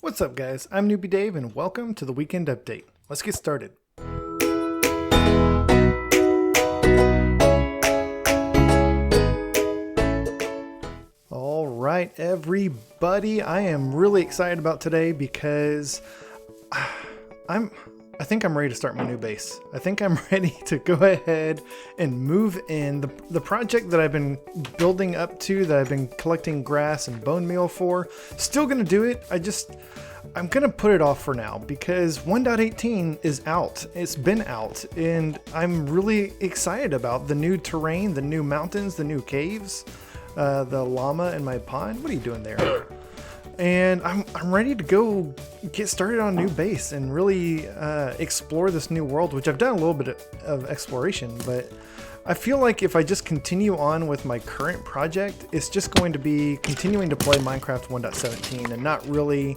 What's up guys, I'm Newbie Dave and welcome to the Weekend Update. Let's get started. Alright everybody, I am really excited about today because I think I'm ready to start my new base. I think I'm ready to go ahead and move in. The project that I've been building up to, that I've been collecting grass and bone meal for, still gonna do it. I'm gonna put it off for now because 1.18 is out. It's been out and I'm really excited about the new terrain, the new mountains, the new caves, the llama in my pond. What are you doing there? And I'm ready to go get started on a new base and really explore this new world, which I've done a little bit of exploration, but I feel like if I just continue on with my current project, it's just going to be continuing to play Minecraft 1.17 and not really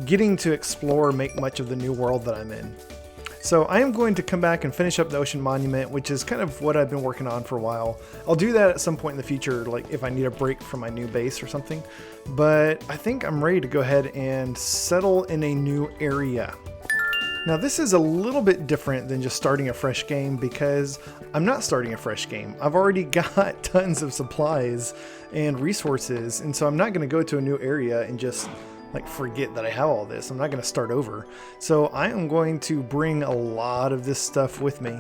getting to explore or make much of the new world that I'm in. So I am going to come back and finish up the Ocean Monument, which is kind of what I've been working on for a while. I'll do that at some point in the future, like if I need a break from my new base or something. But I think I'm ready to go ahead and settle in a new area. Now this is a little bit different than just starting a fresh game because I'm not starting a fresh game. I've already got tons of supplies and resources, and so I'm not going to go to a new area and just like forget that I have all this. I'm not going to start over. So I am going to bring a lot of this stuff with me,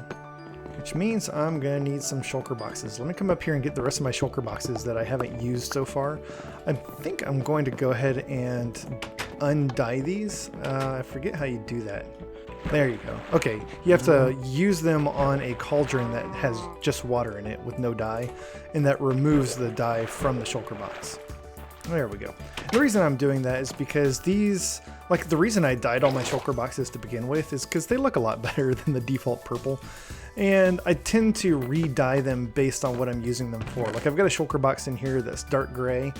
which means I'm going to need some shulker boxes. Let me come up here and get the rest of my shulker boxes that I haven't used so far. I think I'm going to go ahead and undye these. I forget how you do that. There you go. Okay, you have to use them on a cauldron that has just water in it with no dye, and that removes the dye from the shulker box. There we go. The reason I'm doing that is because these, like the reason I dyed all my shulker boxes to begin with is because they look a lot better than the default purple. And I tend to re-dye them based on what I'm using them for. Like I've got a shulker box in here that's dark gray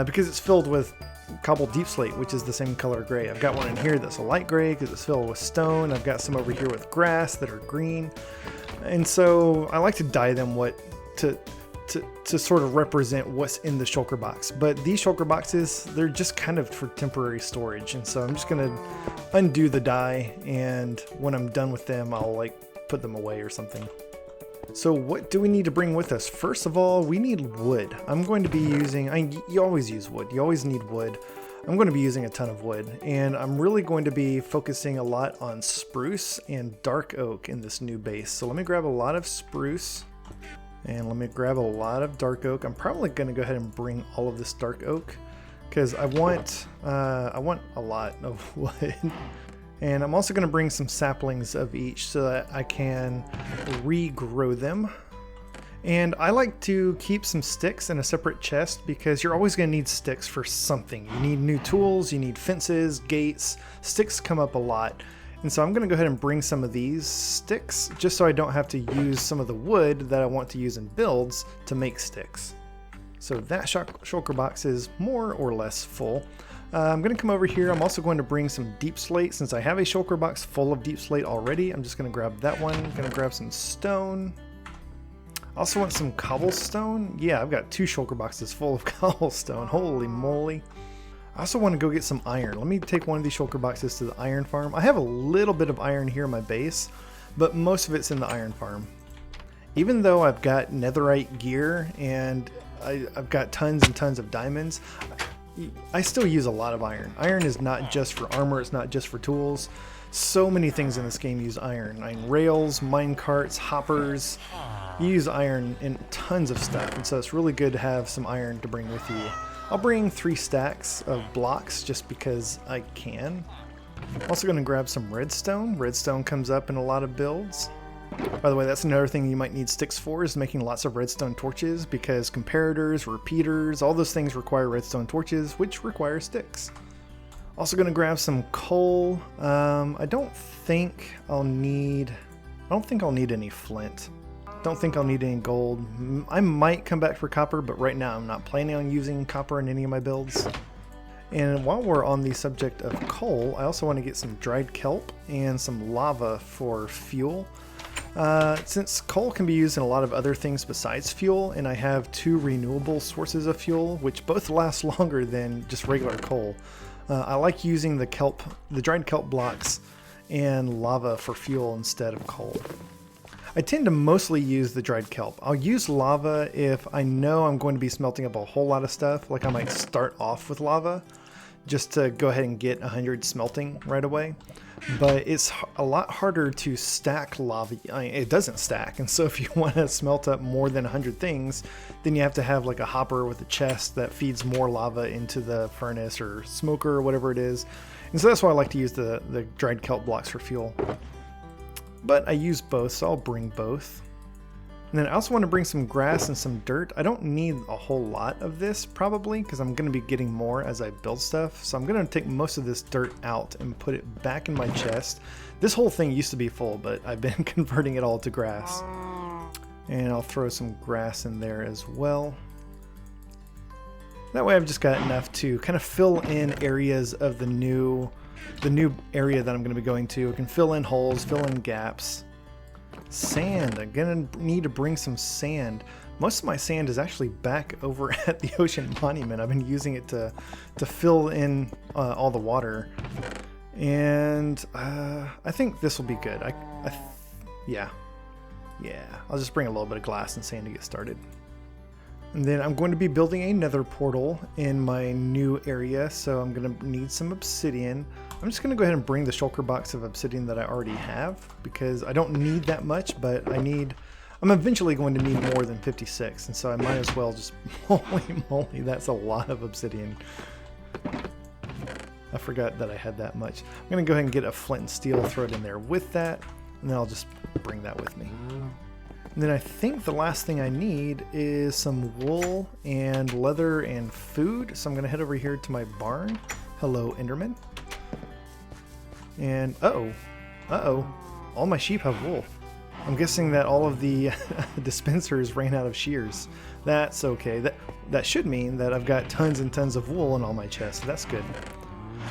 because it's filled with cobble deep slate, which is the same color gray. I've got one in here that's a light gray because it's filled with stone. I've got some over here with grass that are green. And so I like to dye them to sort of represent what's in the shulker box. But these shulker boxes, they're just kind of for temporary storage. And so I'm just going to undo the dye, and when I'm done with them, I'll like put them away or something. So what do we need to bring with us? First of all, we need wood. I'm going to be using, you always use wood. You always need wood. I'm going to be using a ton of wood, and I'm really going to be focusing a lot on spruce and dark oak in this new base. So let me grab a lot of spruce. And let me grab a lot of dark oak. I'm probably going to go ahead and bring all of this dark oak because I want a lot of wood. And I'm also going to bring some saplings of each so that I can regrow them. And I like to keep some sticks in a separate chest because you're always going to need sticks for something. You need new tools, you need fences, gates. Sticks come up a lot. And so I'm going to go ahead and bring some of these sticks just so I don't have to use some of the wood that I want to use in builds to make sticks. So that shulker box is more or less full. I'm going to come over here. I'm also going to bring some deep slate since I have a shulker box full of deep slate already. I'm just going to grab that one. I'm going to grab some stone. I also want some cobblestone. Yeah, I've got 2 shulker boxes full of cobblestone. Holy moly. I also want to go get some iron. Let me take one of these shulker boxes to the iron farm. I have a little bit of iron here in my base, but most of it's in the iron farm. Even though I've got netherite gear and I've got tons and tons of diamonds, I still use a lot of iron. Iron is not just for armor, it's not just for tools. So many things in this game use iron. Iron rails, mine carts, hoppers. You use iron in tons of stuff, and so it's really good to have some iron to bring with you. I'll bring 3 stacks of blocks just because I can. I'm also going to grab some redstone. Redstone comes up in a lot of builds. By the way, that's another thing you might need sticks for, is making lots of redstone torches, because comparators, repeaters, all those things require redstone torches, which require sticks. Also going to grab some coal. I don't think I'll need any flint. Don't think I'll need any gold. I might come back for copper, but right now I'm not planning on using copper in any of my builds. And while we're on the subject of coal, I also want to get some dried kelp and some lava for fuel. Since coal can be used in a lot of other things besides fuel, and I have 2 renewable sources of fuel, which both last longer than just regular coal, I like using the dried kelp blocks and lava for fuel instead of coal. I tend to mostly use the dried kelp. I'll use lava if I know I'm going to be smelting up a whole lot of stuff, like I might start off with lava just to go ahead and get 100 smelting right away. But it's a lot harder to stack lava. It doesn't stack, and so if you want to smelt up more than 100 things, then you have to have like a hopper with a chest that feeds more lava into the furnace or smoker or whatever it is. And so that's why I like to use the dried kelp blocks for fuel. But I use both, so I'll bring both. And then I also want to bring some grass and some dirt. I don't need a whole lot of this probably, because I'm going to be getting more as I build stuff. So I'm going to take most of this dirt out and put it back in my chest. This whole thing used to be full, but I've been converting it all to grass. And I'll throw some grass in there as well. That way I've just got enough to kind of fill in areas of the new area that I'm going to be going to. I can fill in holes, fill in gaps. Sand. I'm going to need to bring some sand. Most of my sand is actually back over at the Ocean Monument. I've been using it to fill in all the water. And I think this will be good. Yeah. I'll just bring a little bit of glass and sand to get started. And then I'm going to be building a nether portal in my new area, so I'm going to need some obsidian. I'm just going to go ahead and bring the shulker box of obsidian that I already have, because I don't need that much, but I'm eventually going to need more than 56, and so I might as well just, holy moly, that's a lot of obsidian. I forgot that I had that much. I'm going to go ahead and get a flint and steel, throw it in there with that, and then I'll just bring that with me. And then I think the last thing I need is some wool and leather and food. So I'm going to head over here to my barn. Hello, Enderman. And uh-oh, all my sheep have wool. I'm guessing that all of the dispensers ran out of shears. That's okay. That should mean that I've got tons and tons of wool in all my chests. So that's good.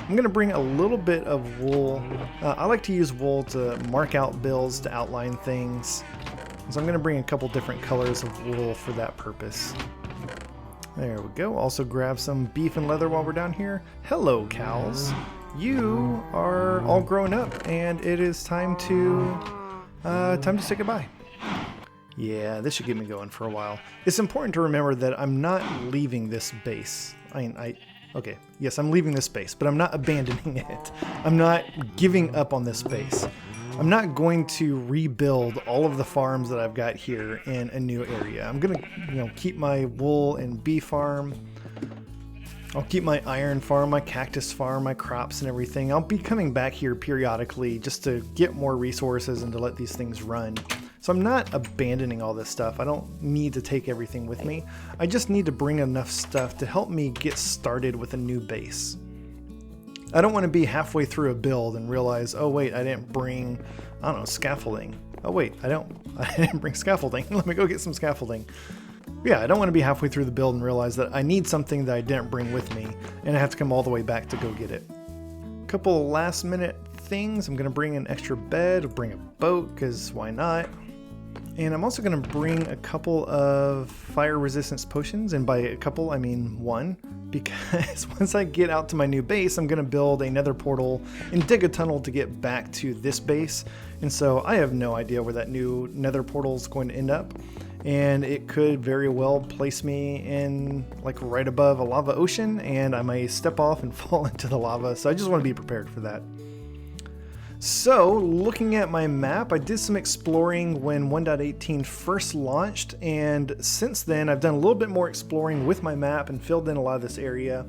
I'm going to bring a little bit of wool. I like to use wool to mark out builds, to outline things. So I'm going to bring a couple different colors of wool for that purpose. There we go. Also grab some beef and leather while we're down here. Hello, cows. You are all grown up, and it is time to say goodbye. Yeah, this should get me going for a while. It's important to remember that I'm not leaving this base. Okay, yes, I'm leaving this base, but I'm not abandoning it. I'm not giving up on this base. I'm not going to rebuild all of the farms that I've got here in a new area. I'm going to, keep my wool and bee farm. I'll keep my iron farm, my cactus farm, my crops and everything. I'll be coming back here periodically just to get more resources and to let these things run. So I'm not abandoning all this stuff. I don't need to take everything with me. I just need to bring enough stuff to help me get started with a new base. I don't want to be halfway through a build and realize, oh wait, I didn't bring, scaffolding. Oh wait, I didn't bring scaffolding. Let me go get some scaffolding. Yeah, I don't want to be halfway through the build and realize that I need something that I didn't bring with me, and I have to come all the way back to go get it. Couple last minute things. I'm going to bring an extra bed, bring a boat, because why not? And I'm also going to bring a couple of fire resistance potions, and by a couple I mean one, because once I get out to my new base, I'm going to build a nether portal and dig a tunnel to get back to this base. And so I have no idea where that new nether portal is going to end up, and it could very well place me in like right above a lava ocean, and I may step off and fall into the lava, so I just want to be prepared for that. So, looking at my map, I did some exploring when 1.18 first launched, and since then I've done a little bit more exploring with my map and filled in a lot of this area.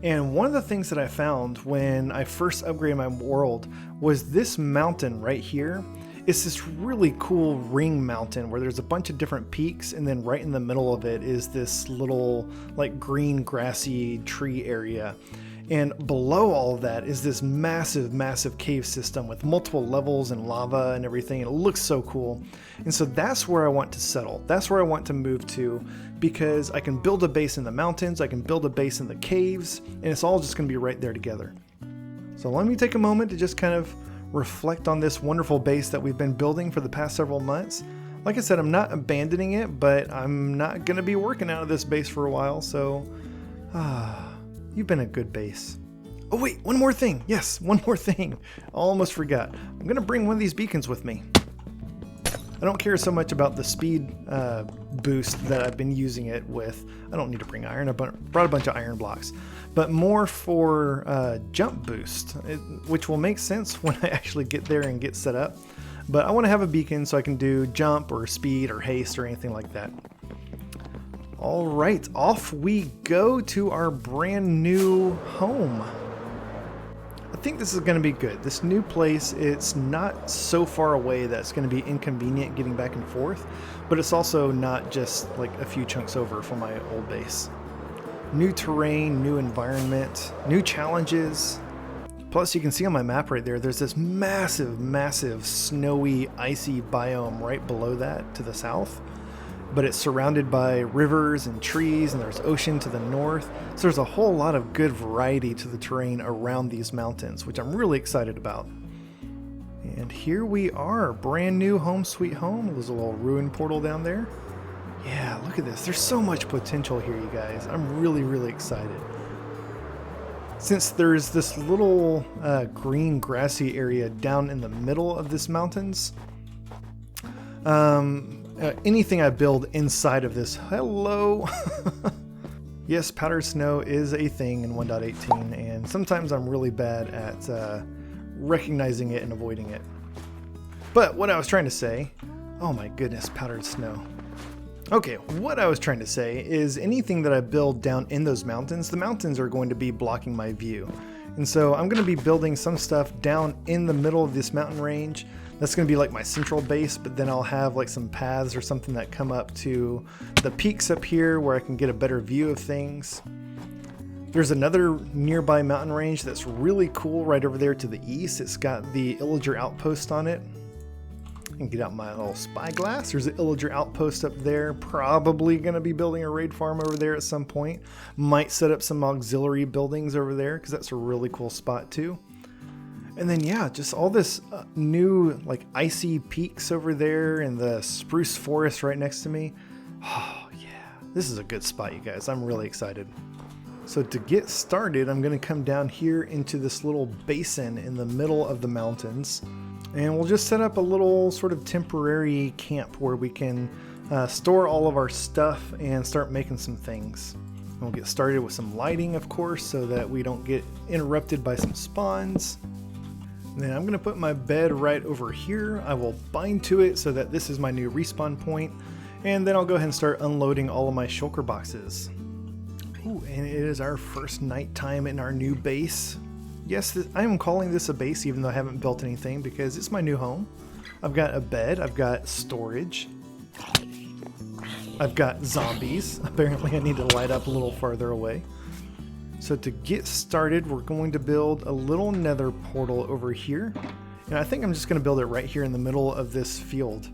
And one of the things that I found when I first upgraded my world was this mountain right here. It's this really cool ring mountain where there's a bunch of different peaks, and then right in the middle of it is this little like green grassy tree area. And below all of that is this massive cave system with multiple levels and lava and everything. It looks so cool. And so that's where I want to settle. That's where I want to move to, because I can build a base in the mountains, I can build a base in the caves, and it's all just going to be right there together. So let me take a moment to just kind of reflect on this wonderful base that we've been building for the past several months. Like I said, I'm not abandoning it, but I'm not going to be working out of this base for a while, so you've been a good base. Oh wait, one more thing. Yes, one more thing. Almost forgot. I'm gonna bring one of these beacons with me. I don't care so much about the speed boost that I've been using it with. I don't need to bring iron. I brought a bunch of iron blocks, but more for jump boost, which will make sense when I actually get there and get set up. But I want to have a beacon so I can do jump or speed or haste or anything like that. All right, off we go to our brand new home. I think this is going to be good. This new place, it's not so far away that it's going to be inconvenient getting back and forth, but it's also not just like a few chunks over from my old base. New terrain, new environment, new challenges. Plus, you can see on my map right there, there's this massive, massive snowy, icy biome right below that to the south. But it's surrounded by rivers and trees, and there's ocean to the north. So there's a whole lot of good variety to the terrain around these mountains, which I'm really excited about. And here we are, brand new home sweet home. There's a little ruin portal down there. Yeah, look at this. There's so much potential here, you guys. I'm really, really excited. Since there's this little green grassy area down in the middle of this mountains, anything I build inside of this, hello. Yes, powdered snow is a thing in 1.18, and sometimes I'm really bad at recognizing it and avoiding it. But what I was trying to say, oh my goodness, powdered snow. Okay, what I was trying to say is anything that I build down in those mountains, the mountains are going to be blocking my view. And so I'm going to be building some stuff down in the middle of this mountain range. That's going to be like my central base, but then I'll have like some paths or something that come up to the peaks up here where I can get a better view of things. There's another nearby mountain range that's really cool right over there to the east. It's got the Illager outpost on it. I can get out my little spyglass. There's an Illager outpost up there. Probably going to be building a raid farm over there at some point. Might set up some auxiliary buildings over there because that's a really cool spot too. And then yeah, just all this new like icy peaks over there and the spruce forest right next to me. Oh yeah, this is a good spot, you guys. I'm really excited. So to get started, I'm going to come down here into this little basin in the middle of the mountains. And we'll just set up a little sort of temporary camp where we can store all of our stuff and start making some things. And we'll get started with some lighting, of course, so that we don't get interrupted by some spawns. And then I'm going to put my bed right over here. I will bind to it so that this is my new respawn point. And then I'll go ahead and start unloading all of my shulker boxes. Ooh, and it is our first nighttime in our new base. Yes, I am calling this a base even though I haven't built anything because it's my new home. I've got a bed, I've got storage, I've got zombies. Apparently I need to light up a little farther away. So to get started, we're going to build a little nether portal over here. And I think I'm just going to build it right here in the middle of this field.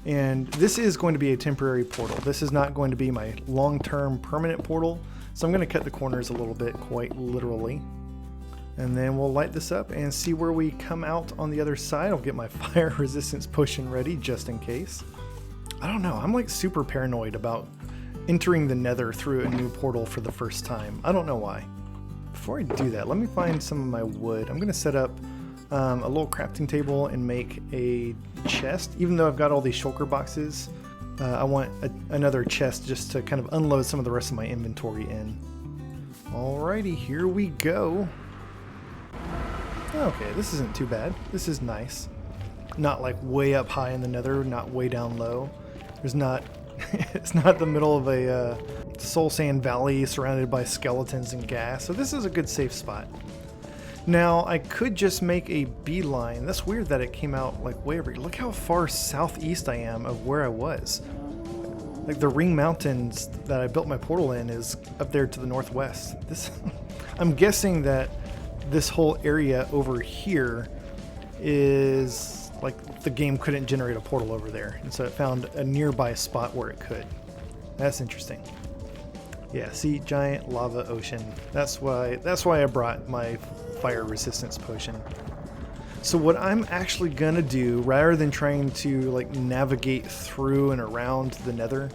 And this is going to be a temporary portal. This is not going to be my long-term permanent portal. So I'm going to cut the corners a little bit, quite literally. And then we'll light this up and see where we come out on the other side. I'll get my fire resistance potion ready just in case. I don't know, I'm like super paranoid about entering the nether through a new portal for the first time. I don't know why. Before I do that, let me find some of my wood. I'm going to set up a little crafting table and make a chest. Even though I've got all these shulker boxes, I want another chest just to kind of unload some of the rest of my inventory in. Alrighty, here we go. Okay, this isn't too bad. This is nice. Not like way up high in the nether, not way down low. There's not, it's not the middle of a soul sand valley surrounded by skeletons and gas, so this is a good safe spot. Now, I could just make a beeline. That's weird that it came out like way over here. Look how far southeast I am of where I was. Like the Ring Mountains that I built my portal in is up there to the northwest. This, I'm guessing that this whole area over here is like the game couldn't generate a portal over there, and so it found a nearby spot where it could. That's interesting. Yeah, see, giant lava ocean. That's why I brought my fire resistance potion. So what I'm actually gonna do, rather than trying to like navigate through and around the nether,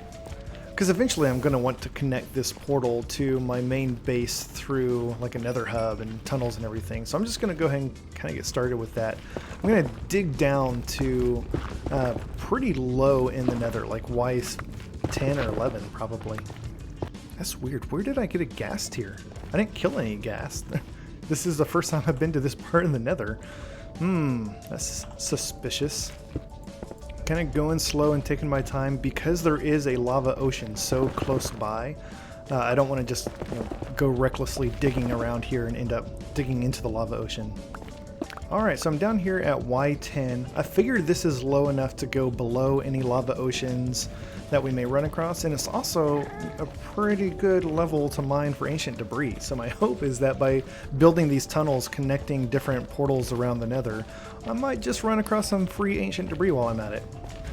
because eventually I'm going to want to connect this portal to my main base through like a nether hub and tunnels and everything. So I'm just going to go ahead and kind of get started with that. I'm going to dig down to pretty low in the nether, like Y10 or 11 probably. That's weird. Where did I get a ghast here? I didn't kill any ghast. This is the first time I've been to this part of the nether. That's suspicious. Kind of going slow and taking my time because there is a lava ocean so close by. I don't want to just go recklessly digging around here and end up digging into the lava ocean. Alright, so I'm down here at Y10. I figured this is low enough to go below any lava oceans that we may run across, and it's also a pretty good level to mine for ancient debris. So my hope is that by building these tunnels connecting different portals around the nether, I might just run across some free ancient debris while I'm at it.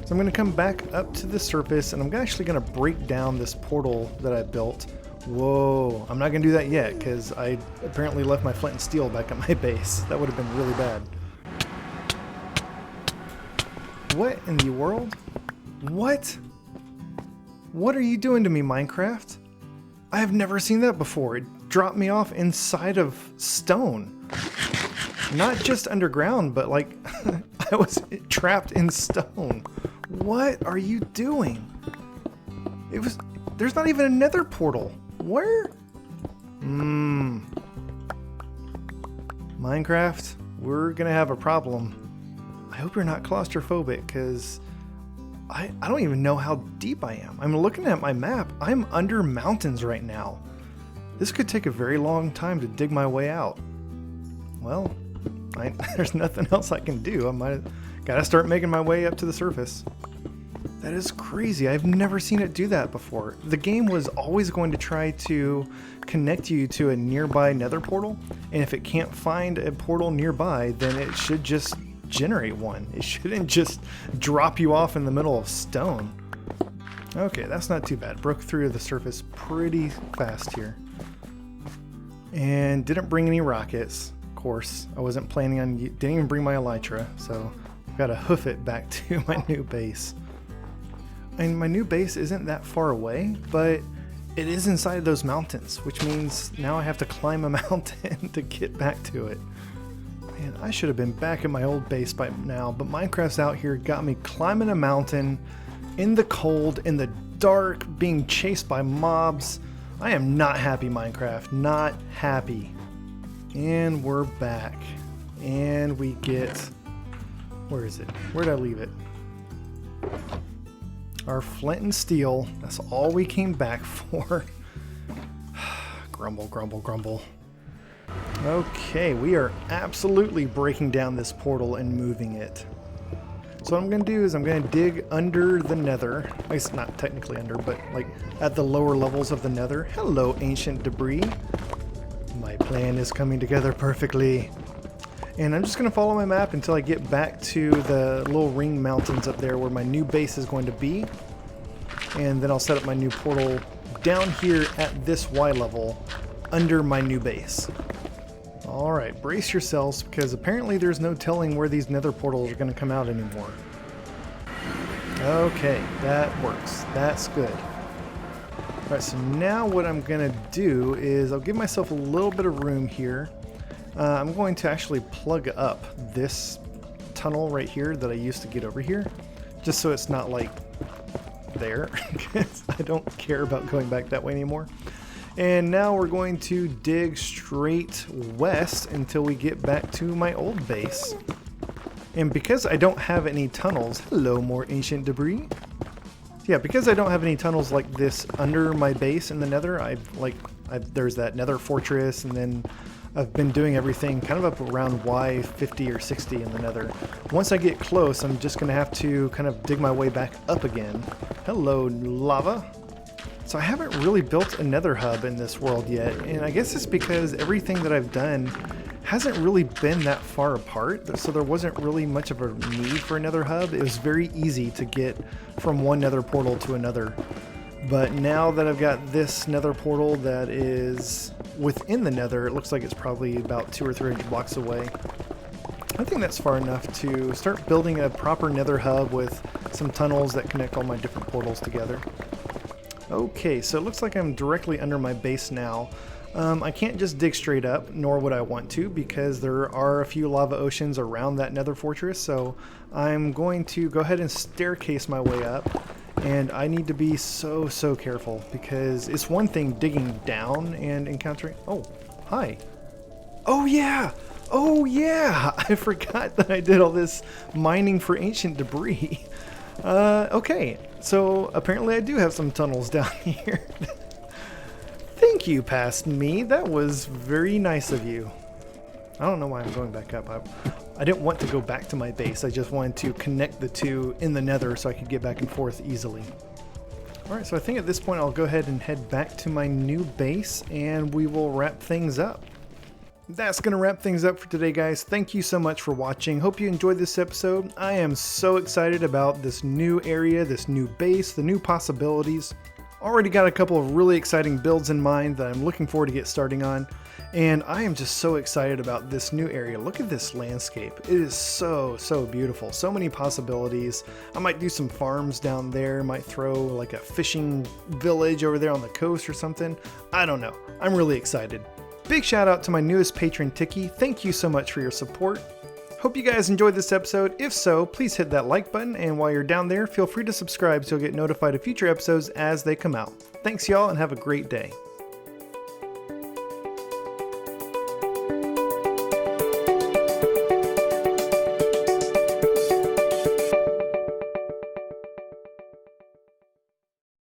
So I'm going to come back up to the surface, and I'm actually going to break down this portal that I built. Whoa, I'm not going to do that yet because I apparently left my flint and steel back at my base. That would have been really bad. What in the world? What? What are you doing to me, Minecraft? I have never seen that before. It dropped me off inside of stone. Not just underground, but like I was trapped in stone. What are you doing? There's not even a nether portal. Where? Minecraft, we're gonna have a problem. I hope you're not claustrophobic, because I don't even know how deep I am. I'm looking at my map. I'm under mountains right now. This could take a very long time to dig my way out. Well, there's nothing else I can do. Gotta start making my way up to the surface. That is crazy. I've never seen it do that before. The game was always going to try to connect you to a nearby nether portal, and if it can't find a portal nearby, then it should just generate one. It shouldn't just drop you off in the middle of stone. Okay, that's not too bad. Broke through the surface pretty fast here. And didn't bring any rockets. Of course, I wasn't planning on, didn't even bring my elytra, so I've got to hoof it back to my new base. And my new base isn't that far away, but it is inside those mountains, which means now I have to climb a mountain to get back to it. Man, I should have been back at my old base by now, but Minecraft's out here got me climbing a mountain in the cold, in the dark, being chased by mobs. I am not happy, Minecraft. Not happy. And we're back. And we get... Where is it? Where did I leave it? Our flint and steel. That's all we came back for. Grumble, grumble, grumble. Okay, we are absolutely breaking down this portal and moving it. So what I'm going to do is I'm going to dig under the nether. At least not technically under, but like at the lower levels of the nether. Hello, ancient debris. My plan is coming together perfectly. And I'm just going to follow my map until I get back to the little ring mountains up there where my new base is going to be. And then I'll set up my new portal down here at this Y level under my new base. Alright, brace yourselves, because apparently there's no telling where these nether portals are going to come out anymore. Okay, that works. That's good. Alright, so now what I'm going to do is I'll give myself a little bit of room here. I'm going to actually plug up this tunnel right here that I used to get over here, just so it's not like there, because I don't care about going back that way anymore. And now we're going to dig straight west until we get back to my old base. And because I don't have any tunnels, hello more ancient debris. Yeah, because I don't have any tunnels like this under my base in the nether, there's that nether fortress, and then I've been doing everything kind of up around Y50 or 60 in the nether. Once I get close, I'm just going to have to kind of dig my way back up again. Hello, lava. So I haven't really built a nether hub in this world yet, and I guess it's because everything that I've done hasn't really been that far apart, so there wasn't really much of a need for a nether hub. It was very easy to get from one nether portal to another. But now that I've got this nether portal that is within the nether, it looks like it's probably about 200 or 300 blocks away. I think that's far enough to start building a proper nether hub with some tunnels that connect all my different portals together. Okay, so it looks like I'm directly under my base now. I can't just dig straight up, nor would I want to, because there are a few lava oceans around that nether fortress, so I'm going to go ahead and staircase my way up, and I need to be so careful, because it's one thing digging down and encountering... Oh, hi. Oh yeah! Oh yeah! I forgot that I did all this mining for ancient debris. Okay, so apparently I do have some tunnels down here. Thank you, past me. That was very nice of you. I don't know why I'm going back up. I didn't want to go back to my base. I just wanted to connect the two in the nether so I could get back and forth easily. Alright, so I think at this point I'll go ahead and head back to my new base and we will wrap things up. That's going to wrap things up for today, guys. Thank you so much for watching. Hope you enjoyed this episode. I am so excited about this new area, this new base, the new possibilities. Already got a couple of really exciting builds in mind that I'm looking forward to get starting on. And I am just so excited about this new area. Look at this landscape. It is so beautiful. So many possibilities. I might do some farms down there. Might throw like a fishing village over there on the coast or something. I don't know. I'm really excited. Big shout out to my newest patron, Tiki. Thank you so much for your support. Hope you guys enjoyed this episode. If so, please hit that like button, and while you're down there, feel free to subscribe so you'll get notified of future episodes as they come out. Thanks y'all, and have a great day.